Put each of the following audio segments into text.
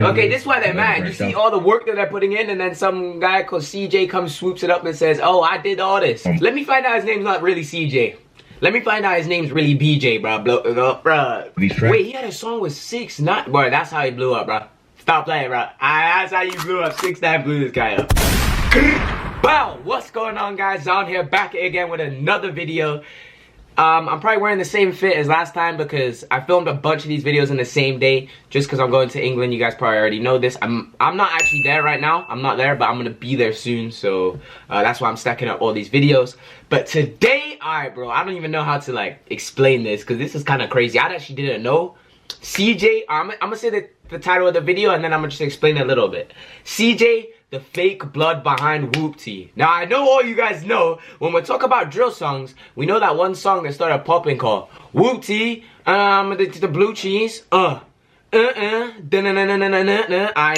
Okay, this is why they're mad. You see all the work that they're putting in, and then some guy called CJ comes, swoops it up, and says, "Oh, I did all this." Let me find out his name's not really CJ. Let me find out his name's really BJ, bro. Wait, he had a song with 6ix9ine. Bro, that's how he blew up, bro. Stop playing, bro. That's how you blew up. 6ix9ine blew this guy up. Wow, what's going on, guys? Zon here, back again with another video. I'm probably wearing the same fit as last time because I filmed a bunch of these videos in the same day just because I'm going to England. You guys probably already know this. I'm not actually there right now. I'm not there, but I'm gonna be there soon. So that's why I'm stacking up all these videos. But today, alright, bro, I don't even know how to like explain this because this is kind of crazy. I actually didn't know. CJ, I'm gonna say the title of the video and then I'm gonna just explain it a little bit. CJ, the fake blood behind Whoopty. Now, I know all you guys know, when we talk about drill songs, we know that one song that started popping called Whoopty, the blue cheese, I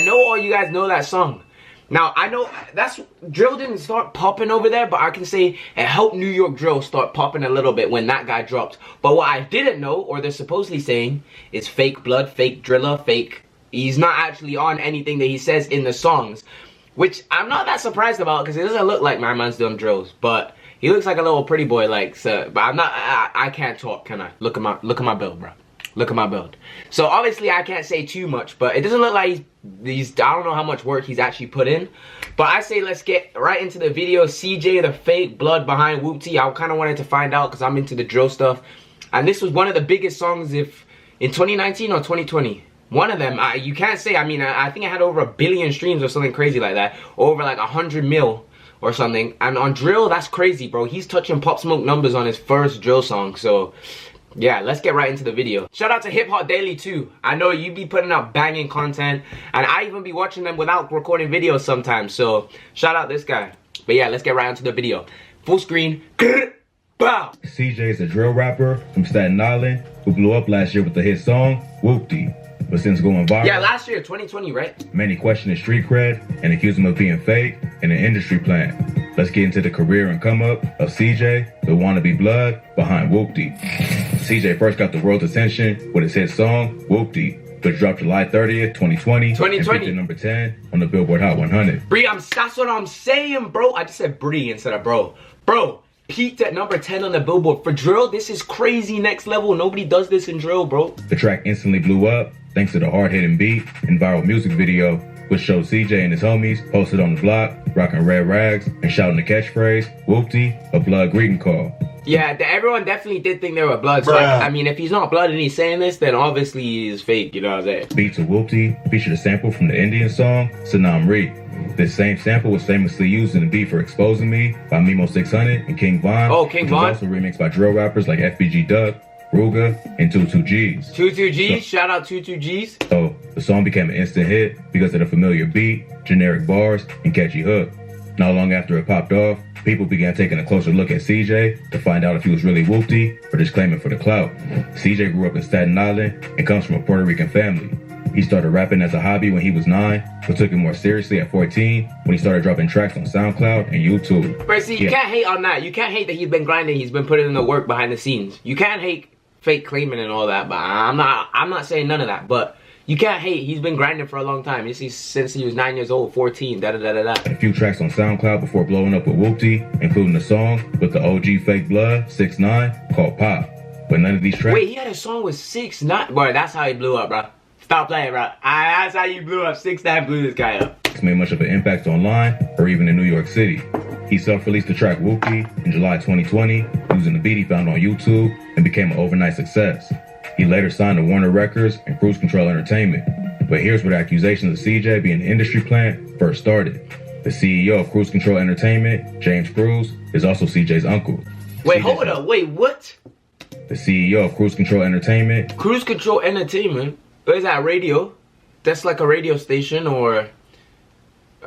know all you guys know that song. Now, I know that's drill didn't start popping over there, but I can say it helped New York drill start popping a little bit when that guy dropped. But what I didn't know, or they're supposedly saying, is fake blood, fake driller, fake. He's not actually on anything that he says in the songs. Which I'm not that surprised about because it doesn't look like my man's doing drills, but he looks like a little pretty boy, like. So, but I'm not. I can't talk, can I? Look at my build, bro. Look at my build. So obviously I can't say too much, but it doesn't look like he's. I don't know how much work he's actually put in, but I say let's get right into the video. CJ, the fake blood behind Whoopty. I kind of wanted to find out because I'm into the drill stuff, and this was one of the biggest songs if in 2019 or 2020. One of them, you can't say, I mean, I think I had over 1 billion streams or something crazy like that. Over like 100 mil or something. And on drill, that's crazy, bro. He's touching Pop Smoke numbers on his first drill song. So, yeah, let's get right into the video. Shout out to Hip Hop Daily, too. I know you be putting out banging content. And I even be watching them without recording videos sometimes. So, shout out this guy. But yeah, let's get right into the video. Full screen. Bow. CJ is a drill rapper from Staten Island who blew up last year with the hit song, Whoopty. But since going viral, yeah, last year, 2020, right? Many question his street cred and accuse him of being fake and an industry plant. Let's get into the career and come up of CJ, the wannabe blood behind Whoopty. CJ first got the world's attention with his hit song, Whoopty, which dropped July 30th, 2020. And peaked at number 10 on the Billboard Hot 100. Bree, that's what I'm saying, bro. I just said Bree instead of bro. Bro. Peaked at number 10 on the Billboard. For drill, this is crazy next level. Nobody does this in drill, bro. The track instantly blew up thanks to the hard-hitting beat and viral music video, which showed CJ and his homies posted on the block, rocking red rags and shouting the catchphrase, Whoopty, a blood greeting call. Yeah, everyone definitely did think they were blood. So like, I mean, if he's not blood and he's saying this, then obviously he's fake, you know what I'm saying? Beat to Whoopty featured a sample from the Indian song, Sanam Re. This same sample was famously used in the beat for Exposing Me by Mimo 600 and King Von. Oh, King Von. Was also remixed by drill rappers like FBG Duck, Ruga, and 22Gs. 22Gs, shout out 22Gs. So, the song became an instant hit because of the familiar beat, generic bars, and catchy hook. Not long after it popped off, people began taking a closer look at CJ to find out if he was really Whoopty or just claiming for the clout. CJ grew up in Staten Island and comes from a Puerto Rican family. He started rapping as a hobby when he was 9, but took it more seriously at 14 when he started dropping tracks on SoundCloud and YouTube. But see, you can't hate on that. You can't hate that he's been grinding, he's been putting in the work behind the scenes. You can't hate fake claiming and all that, but I'm not saying none of that. But you can't hate, he's been grinding for a long time. You see, since he was 9 years old, 14, da-da-da-da-da. A few tracks on SoundCloud before blowing up with Whoopty, including a song with the OG fake blood, 6ix9ine, called Pop. But none of these tracks... Wait, he had a song with 6ix9ine? Bro, that's how he blew up, bro. Stop playing, bro. That's how you blew up. 6ix9ine blew this guy up. It's made much of an impact online or even in New York City. He self-released the track Whoopty in July 2020 using the beat he found on YouTube and became an overnight success. He later signed to Warner Records and Cruise Control Entertainment. But here's where the accusations of CJ being an industry plant first started. The CEO of Cruise Control Entertainment, James Cruz, is also CJ's uncle. Wait, hold up. Wait, what? The CEO of Cruise Control Entertainment. Cruise Control Entertainment? What is that, radio? That's like a radio station or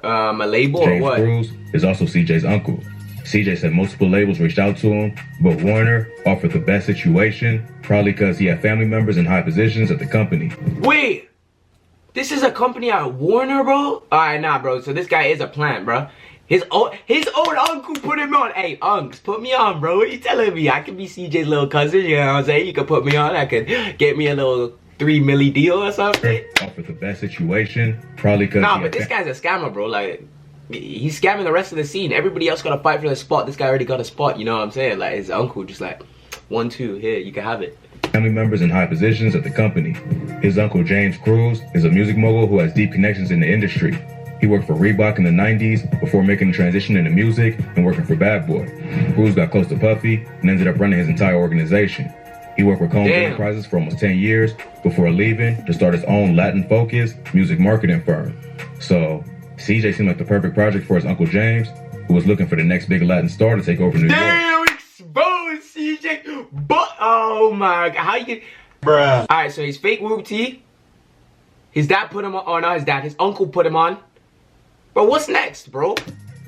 a label James or what? Cruz is also CJ's uncle. CJ said multiple labels reached out to him, but Warner offered the best situation, probably because he had family members in high positions at the company. Wait! This is a company at Warner, bro? Alright, nah, bro. So this guy is a plant, bro. His old uncle put him on. Hey, unks, put me on, bro. What you telling me? I could be CJ's little cousin, you know what I'm saying? You could put me on. I could get me a little $3 million deal or something. Offered the best situation, probably because. Nah, but this guy's a scammer, bro. Like, he's scamming the rest of the scene. Everybody else gotta fight for the spot. This guy already got a spot. You know what I'm saying? Like, his uncle just like, 1, 2, here, you can have it. Family members in high positions at the company. His uncle James Cruz is a music mogul who has deep connections in the industry. He worked for Reebok in the 90s before making the transition into music and working for Bad Boy. Cruz got close to Puffy and ended up running his entire organization. He worked with Combs Enterprises for almost 10 years before leaving to start his own Latin-focused music marketing firm. So, CJ seemed like the perfect project for his Uncle James, who was looking for the next big Latin star to take over New York. Damn, exposed CJ! But, oh my God, how you... Bruh. Alright, so he's fake Whoopty. His dad put him on, or not his dad, his uncle put him on. But what's next, bro?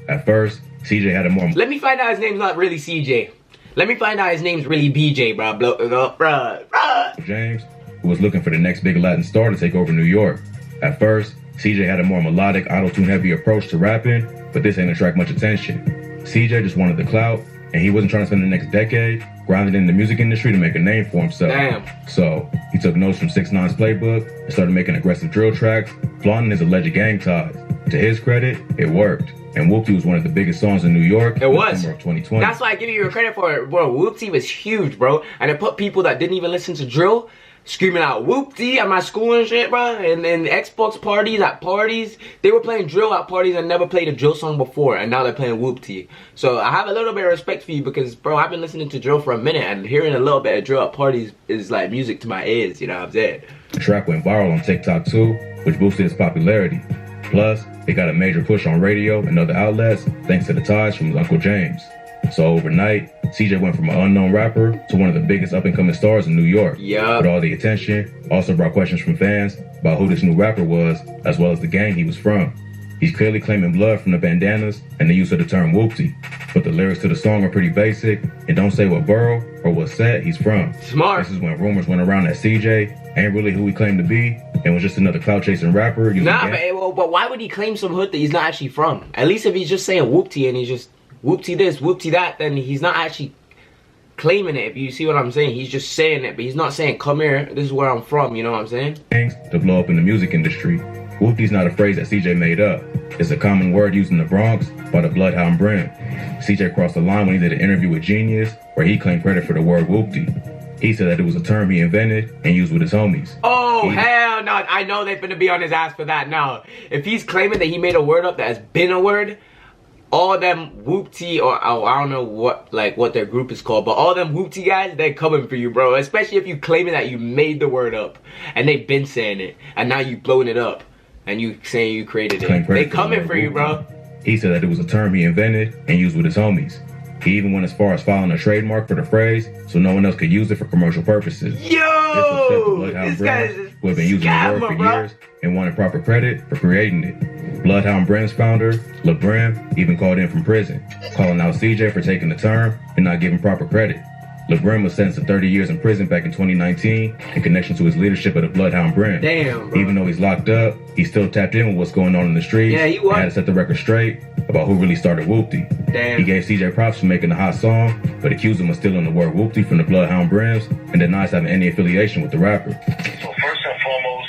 At first, CJ had a more... Let me find out his name's not really CJ. Let me find out his name's really BJ, bruh. James, who was looking for the next big Latin star to take over New York. At first, CJ had a more melodic, auto-tune heavy approach to rapping, but this ain't attract much attention. CJ just wanted the clout, and he wasn't trying to spend the next decade grinding in the music industry to make a name for himself. Damn. So, he took notes from 6ix9ine's playbook and started making aggressive drill tracks, flaunting his alleged gang ties. To his credit, it worked. And Whoopty was one of the biggest songs in New York. It was. In the summer of 2020. That's why I give you your credit for it, bro. Whoopty was huge, bro. And it put people that didn't even listen to drill screaming out Whoopty at my school and shit, bro. And then Xbox parties, at parties, they were playing drill at parties and never played a drill song before. And now they're playing Whoopty. So I have a little bit of respect for you because, bro, I've been listening to drill for a minute. And hearing a little bit of drill at parties is like music to my ears, you know what I'm saying? The track went viral on TikTok too, which boosted its popularity. Plus, it got a major push on radio and other outlets thanks to the ties from his Uncle James. So overnight, CJ went from an unknown rapper to one of the biggest up-and-coming stars in New York. Yeah. With all the attention, also brought questions from fans about who this new rapper was, as well as the gang he was from. He's clearly claiming blood from the bandanas and the use of the term Whoopty. But the lyrics to the song are pretty basic and don't say what borough or what set he's from. Smart. This is when rumors went around that CJ ain't really who he claimed to be and was just another clout-chasing rapper. Nah, but why would he claim some hood that he's not actually from? At least if he's just saying Whoopty and he's just Whoopty this, Whoopty that, then he's not actually claiming it, if you see what I'm saying. He's just saying it, but he's not saying, come here, this is where I'm from, you know what I'm saying? To blow up in the music industry. Whoopty's not a phrase that CJ made up. It's a common word used in the Bronx by the Bloodhound Brim. CJ crossed the line when he did an interview with Genius, where he claimed credit for the word Whoopty. He said that it was a term he invented and used with his homies. Oh, hell no. I know they're finna be on his ass for that now. If he's claiming that he made a word up that has been a word, all them Whoopty, or I don't know what their group is called, but all them Whoopty guys, they're coming for you, bro. Especially if you claiming that you made the word up and they've been saying it and now you blowing it up and you saying you created it. They coming for you, bro. He said that it was a term he invented and used with his homies. He even went as far as filing a trademark for the phrase so no one else could use it for commercial purposes. Yo! This guy who have been using the word for years and wanted proper credit for creating it. Bloodhound Brim's founder, LeBrim, even called in from prison, calling out CJ for taking the term and not giving proper credit. LeBrim was sentenced to 30 years in prison back in 2019 in connection to his leadership of the Bloodhound Brim. Damn, bro. Even though he's locked up, he still tapped in with what's going on in the streets. Yeah, he was. And had to set the record straight about who really started Whoopty. Damn. He gave CJ props for making the hot song, but accused him of stealing the word Whoopty from the Bloodhound Brims and denies having any affiliation with the rapper. So first and foremost,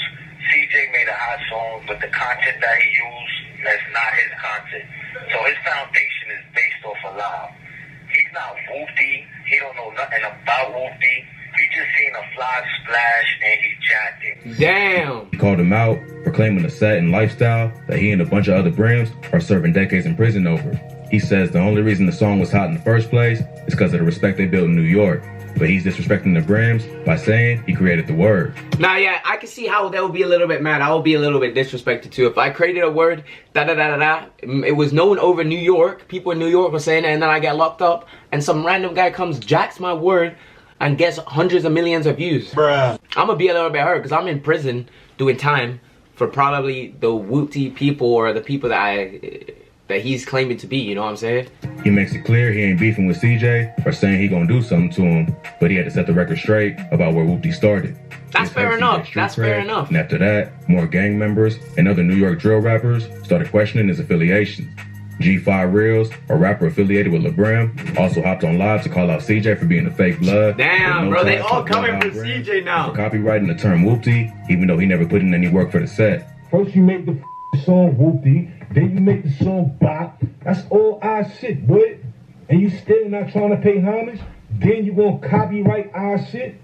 CJ made a hot song, but the content that he used, that's not his content. So his foundation is based off a lie. He's not Whoopty. He don't know nothing about Whoopty. He just seen a fly splash and he jacked it. Damn. He called him out for claiming a set and lifestyle that he and a bunch of other Brims are serving decades in prison over. He says the only reason the song was hot in the first place is because of the respect they built in New York. But he's disrespecting the Brims by saying he created the word. Nah, yeah, I can see how they would be a little bit mad. I would be a little bit disrespected too. If I created a word, it was known over New York. People in New York were saying it, and then I get locked up, and some random guy comes, jacks my word, and gets hundreds of millions of views. Bruh. I'm gonna be a little bit hurt, because I'm in prison doing time for probably the Whoopty people or the people that he's claiming to be, you know what I'm saying? He makes it clear he ain't beefing with CJ or saying he gonna do something to him, but he had to set the record straight about where Whoopty started. That's fair enough. That's fair enough. And after that, more gang members and other New York drill rappers started questioning his affiliations. G5 Reels, a rapper affiliated with LeBrim, also hopped on live to call out CJ for being the fake blood. Damn, bro, they all coming for CJ now. For copywriting the term Whoopty, even though he never put in any work for the set. First you make the song Whoopty, then you make the song Bop. That's all our shit, boy. And you still not trying to pay homage? Then you gonna copyright our shit?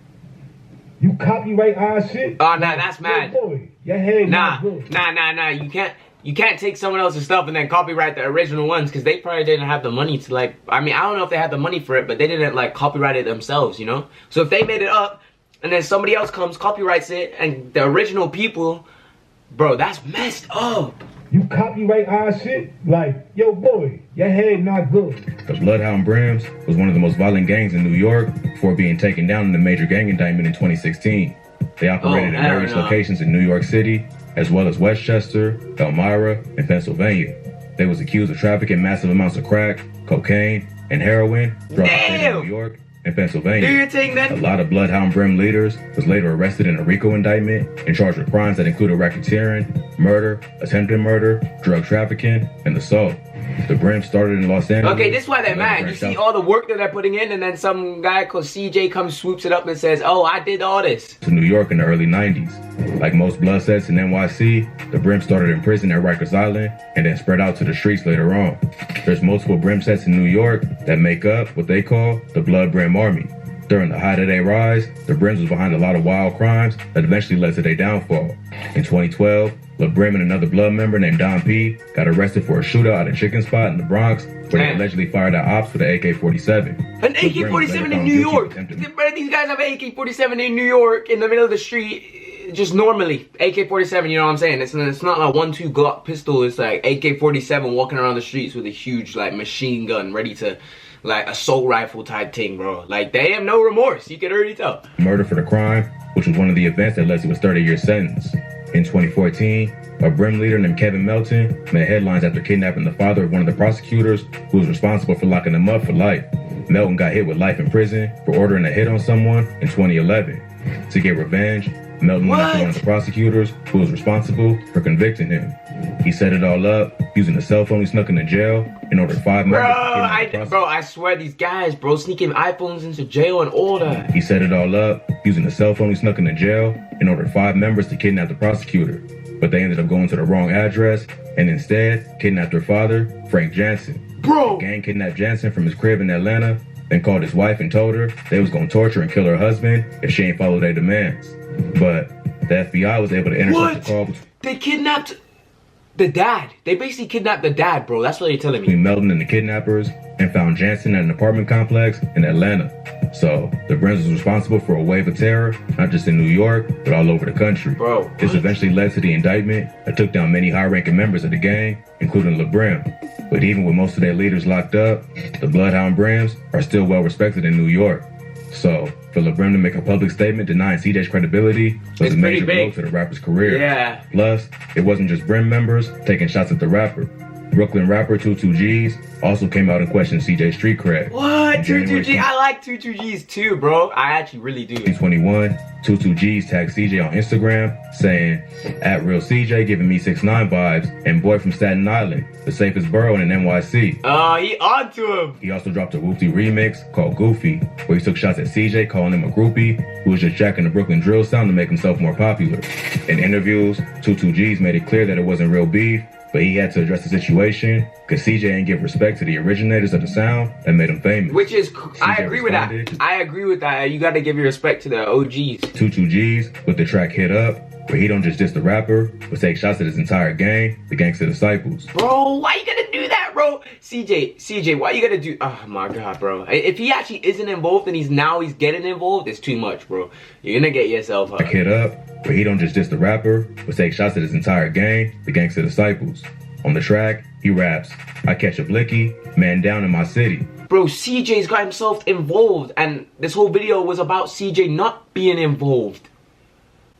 You copyright our shit? Oh, nah, that's mad. Boy, your head Nah, not good. nah. You can't take someone else's stuff and then copyright the original ones, because they probably didn't have the money to, like, I mean, I don't know if they had the money for it, but they didn't, like, copyright it themselves, you know? So if they made it up, and then somebody else comes, copyrights it, and the original people, bro, that's messed up. You copyright our shit? Like, yo, boy, your head not good. The Bloodhound Brims was one of the most violent gangs in New York before being taken down in a major gang indictment in 2016. They operated in various locations in New York City, as well as Westchester, Elmira, and Pennsylvania. They was accused of trafficking massive amounts of crack, cocaine, and heroin throughout the state of New York and Pennsylvania. Do you think that? A lot of Bloodhound Brim leaders was later arrested in a RICO indictment and charged with crimes that included racketeering, murder, attempted murder, drug trafficking, and assault. The Brim started in Los Angeles. Okay, this is why they're mad. You see all the work that they're putting in, and then some guy called CJ comes, swoops it up, and says, oh, I did all this. To New York in the early 90s. Like most blood sets in NYC, the Brim started in prison at Rikers Island and then spread out to the streets later on. There's multiple Brim sets in New York that make up what they call the Blood Brim Army. During the height of their rise, the Brims was behind a lot of wild crimes that eventually led to their downfall. In 2012, LeBrim and another Blood member named Don P got arrested for a shootout at a chicken spot in the Bronx where they allegedly fired at ops with an AK-47. An AK-47 in New York? These guys have an AK-47 in New York in the middle of the street, just normally. AK-47, you know what I'm saying? It's not a 1-2 Glock pistol, it's like AK-47 walking around the streets with a huge like machine gun ready to like assault rifle type thing, bro. Like, they have no remorse. You can already tell. Murder for the crime, which was one of the events that led to his 30-year sentence. In 2014, a Brim leader named Kevin Melton made headlines after kidnapping the father of one of the prosecutors who was responsible for locking him up for life. Melton got hit with life in prison for ordering a hit on someone in 2011. To get revenge, Melton went after one of the prosecutors who was responsible for convicting him. He set it all up using a cell phone he snuck into jail in order 5 members. Bro, I swear these guys, bro, sneaking iPhones into jail and all that. He set it all up using a cell phone he snuck into jail in order 5 members to kidnap the prosecutor. But they ended up going to the wrong address and instead kidnapped her father, Frank Jansen. Bro! The gang kidnapped Jansen from his crib in Atlanta, then called his wife and told her they was gonna torture and kill her husband if she ain't follow their demands. But the FBI was able to intercept the call They kidnapped the dad. They basically kidnapped the dad, bro. That's what you're telling me. between Melton and the kidnappers and found Jansen at an apartment complex in Atlanta. So the Brims was responsible for a wave of terror, not just in New York, but all over the country. Bro, This eventually led to the indictment that took down many high-ranking members of the gang, including LeBrim. But even with most of their leaders locked up, the Bloodhound Brims are still well respected in New York. So for LeBrim to make a public statement denying CJ's credibility was a major blow to the rapper's career. Yeah. Plus, it wasn't just Brim members taking shots at the rapper. Brooklyn rapper 22G's also came out and questioned CJ's street cred. What? 22G? I like 22G's too, bro. I actually really do. In 2021, 22G's tagged CJ on Instagram saying, @RealCJ giving me 6ix9ine vibes and boy from Staten Island, the safest borough in NYC. Oh, he onto him. He also dropped a Whoopty remix called Goofy, where he took shots at CJ, calling him a groupie who was just jacking the Brooklyn drill sound to make himself more popular. In interviews, 22G's made it clear that it wasn't real beef, but he had to address the situation because CJ ain't give respect to the originators of the sound that made him famous. Which is, I agree with that. I agree with that. You gotta give your respect to the OGs. 22G's with the track Hit Up, where he don't just diss the rapper, but take shots at his entire gang, the Gangsta Disciples. Bro, why you gonna do that, bro? CJ, why you gonna do, oh my God, bro. If he actually isn't involved and he's getting involved, it's too much, bro. You're gonna get yourself up. Hit Up, where he don't just diss the rapper, but take shots at his entire gang, the Gangsta Disciples. On the track, he raps, "I catch a blicky, man down in my city." Bro, CJ's got himself involved, and this whole video was about CJ not being involved.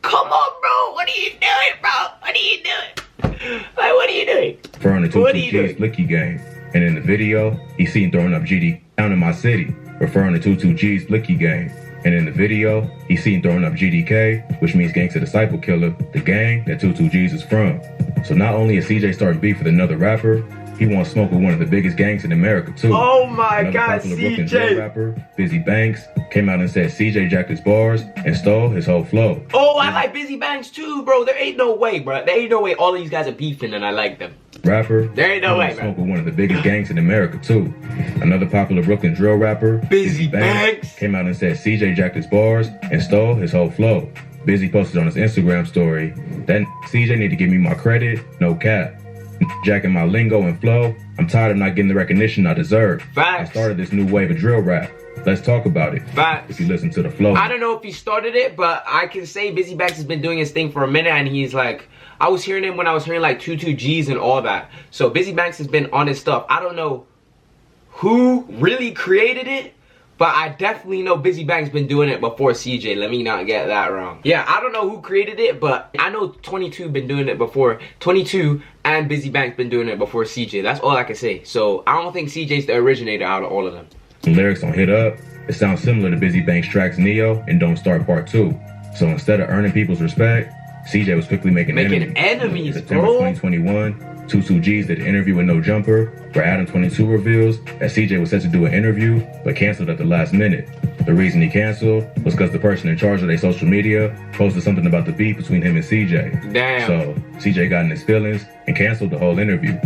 Come on, bro. What are you doing, bro? What are you doing? Like, what are you doing? Referring to 22G's Blicky gang. And in the video, he's seen throwing up GD down in my city, referring to 22G's Blicky gang. And in the video, he's seen throwing up GDK, which means Gangsta Disciple Killer, the gang that 22G's is from. So not only is CJ starting beef with another rapper, He wants smoke with one of the biggest gangs in America too. Oh my Another God, popular Brooklyn drill CJ. rapper, Busy Banks, came out and said CJ jacked his bars and stole his whole flow. Oh, I like Busy Banks too, bro. There ain't no way, bro. There ain't no way all these guys are beefing and I like them. Rapper, There ain't no he way, wants bro. smoke with one of the biggest gangs in America too. Another popular Brooklyn drill rapper, Busy Banks, came out and said CJ jacked his bars and stole his whole flow. Busy posted on his Instagram story, that CJ need to give me my credit, no cap. Jacking my lingo and flow, I'm tired of not getting the recognition I deserve. Facts. I started this new wave of drill rap. Let's talk about it. Facts. If you listen to the flow. I don't know if he started it, but I can say Busy Banks has been doing his thing for a minute, and he's like, I was hearing him when I was hearing like 22Gs and all that. So Busy Banks has been on his stuff. I don't know who really created it, but I definitely know Busy Banks been doing it before CJ. Let me not get that wrong. Yeah, I don't know who created it, but I know 22 been doing it before. 22 and Busy Banks been doing it before CJ. That's all I can say. So I don't think CJ's the originator out of all of them. The lyrics on Hit Up, it sounds similar to Busy Banks' tracks Neo and Don't Start Part 2. So instead of earning people's respect, CJ was quickly making enemies, In September bro. 2021, 22Gs did an interview with No Jumper, where Adam 22 reveals that CJ was set to do an interview, but canceled at the last minute. The reason he canceled was because the person in charge of their social media posted something about the beef between him and CJ. Damn. So CJ got in his feelings and canceled the whole interview.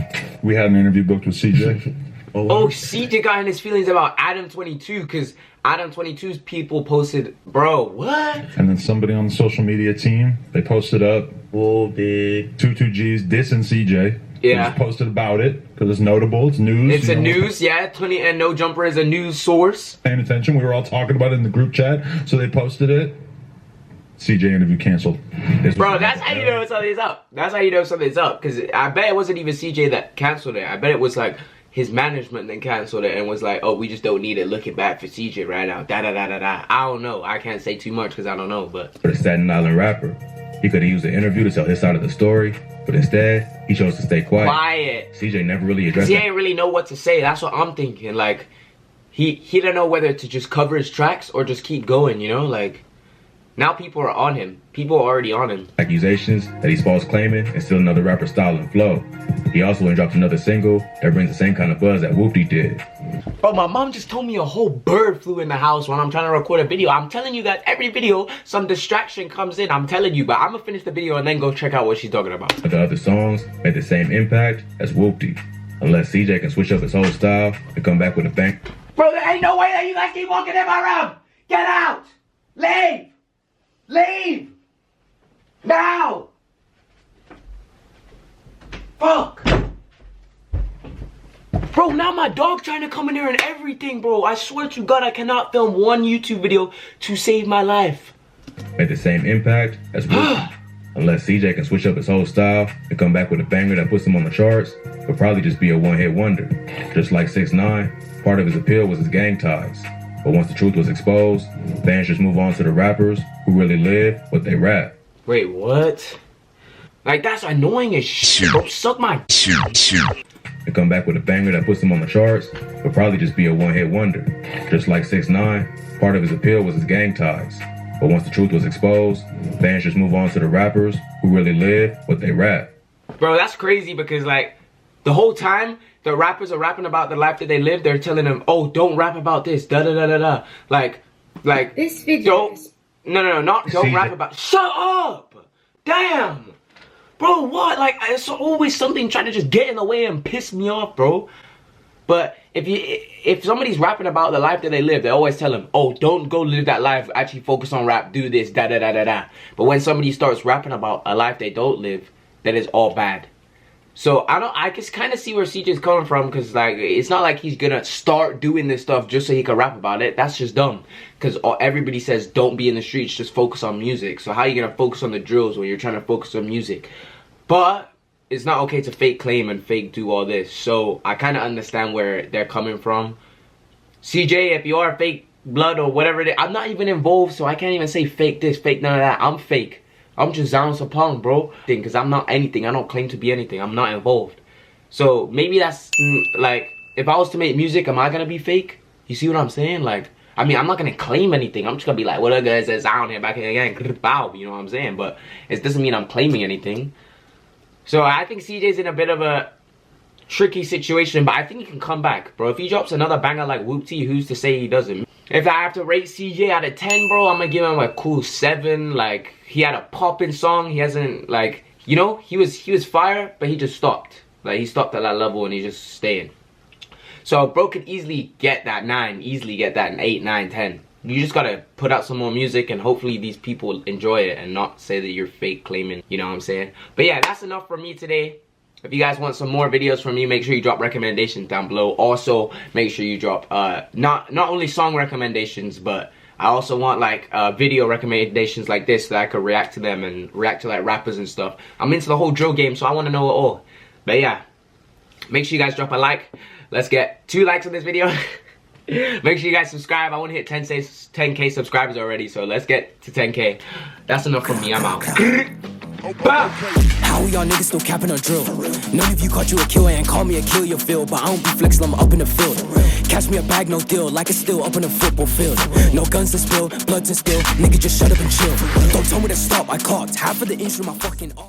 We had an interview booked with CJ. Oh, CJ got in his feelings about Adam 22 because Adam 22's people posted, bro, what? And then somebody on the social media team, they posted up, Whoopty. 22Gs dissing CJ. They Yeah. just posted about it because it's notable, it's news. It's you a know. news, yeah. 20 and No Jumper is a news source. Paying attention, we were all talking about it in the group chat, so they posted it. CJ interview canceled. This Bro, was- that's how you know something's up. That's how you know something's up. Because I bet it wasn't even CJ that canceled it. I bet it was like his management then canceled it and was like, oh, we just don't need it. Looking back for CJ right now. Da-da-da-da-da. I don't know. I can't say too much because I don't know, but... For the Staten Island rapper. He could have used the interview to tell his side of the story, but instead, he chose to stay quiet. Quiet. CJ never really Because addressed he it. ain't really know what to say. That's what I'm thinking. Like, he didn't know whether to just cover his tracks or just keep going, you know? Like, now people are on him. People are already on him. Accusations that he's false claiming and still another rapper's style and flow. He also went and dropped another single that brings the same kind of buzz that Whoopty did. Bro, my mom just told me a whole bird flew in the house when I'm trying to record a video. I'm telling you guys, every video, some distraction comes in. I'm telling you, but I'm gonna finish the video and then go check out what she's talking about. But the other songs made the same impact as Whoopty. Unless CJ can switch up his whole style and come back with a bang. Bro, there ain't no way that you guys keep walking in my room. Get out. Leave. Leave. Now. Fuck. Bro, now my dog trying to come in here and everything, bro. I swear to God, I cannot film one YouTube video to save my life. Made the same impact as Whoopty. Unless CJ can switch up his whole style and come back with a banger that puts him on the charts, it'll probably just be a one-hit wonder. Just like 6ix9ine, part of his appeal was his gang ties. But once the truth was exposed, fans just move on to the rappers who really live what they rap. Wait, what? Like, that's annoying as shit, bro. Suck my And come back with a banger that puts him on the charts, it'll probably just be a one-hit wonder. Just like 6ix9ine, part of his appeal was his gang ties. But once the truth was exposed, fans just move on to the rappers who really live what they rap. Bro, that's crazy because, like, the whole time the rappers are rapping about the life that they live, they're telling them, oh, don't rap about this, da-da-da-da-da. Like, This video is... don't rap about... Shut up! Damn! Bro, what? Like, it's always something trying to just get in the way and piss me off, bro. But if somebody's rapping about the life that they live, they always tell them, oh, don't go live that life. Actually focus on rap. Do this, da-da-da-da-da. But when somebody starts rapping about a life they don't live, that is all bad. So I just kind of see where CJ's coming from, because like it's not like he's gonna start doing this stuff just so he can rap about it. That's just dumb. Because everybody says don't be in the streets, just focus on music. So how are you gonna focus on the drills when you're trying to focus on music? But it's not okay to fake claim and fake do all this. So I kind of understand where they're coming from. CJ, if you are fake blood or whatever it is, I'm not even involved, so I can't even say fake this, fake none of that. I'm fake. I'm just Zhang Sapong, bro. Because I'm not anything. I don't claim to be anything. I'm not involved. So maybe that's like, if I was to make music, am I gonna be fake? You see what I'm saying? Like, I mean, I'm not gonna claim anything. I'm just gonna be like, what up guys, it's out here back again, bow, you know what I'm saying? But it doesn't mean I'm claiming anything. So I think CJ's in a bit of a tricky situation, but I think he can come back, bro. If he drops another banger like Whoopty, who's to say he doesn't? If I have to rate CJ out of 10, bro, I'm gonna give him a cool 7. Like, he had a poppin' song. He hasn't, like, you know, he was fire, but he just stopped. Like, he stopped at that level and he's just staying. So bro could easily get that 9, easily get that 8, 9, 10. You just gotta put out some more music and hopefully these people enjoy it and not say that you're fake claiming, you know what I'm saying? But yeah, that's enough for me today. If you guys want some more videos from me, make sure you drop recommendations down below. Also, make sure you drop not only song recommendations, but I also want like video recommendations like this so that I could react to them and react to like rappers and stuff. I'm into the whole drill game, so I want to know it all. But yeah, make sure you guys drop a like. Let's get 2 likes on this video. Make sure you guys subscribe. I want to hit 10K subscribers already, so let's get to 10K. That's enough from me. I'm out. How y'all niggas still capping a drill? None of you caught you a killer and call me a kill your feel, but I don't be flexing, I'm up in the field. Catch me a bag, no deal, like it's still up in the football field. No guns to spill, blood to spill, nigga just shut up and chill. Don't tell me to stop, I caught half of the inch from my fucking arm.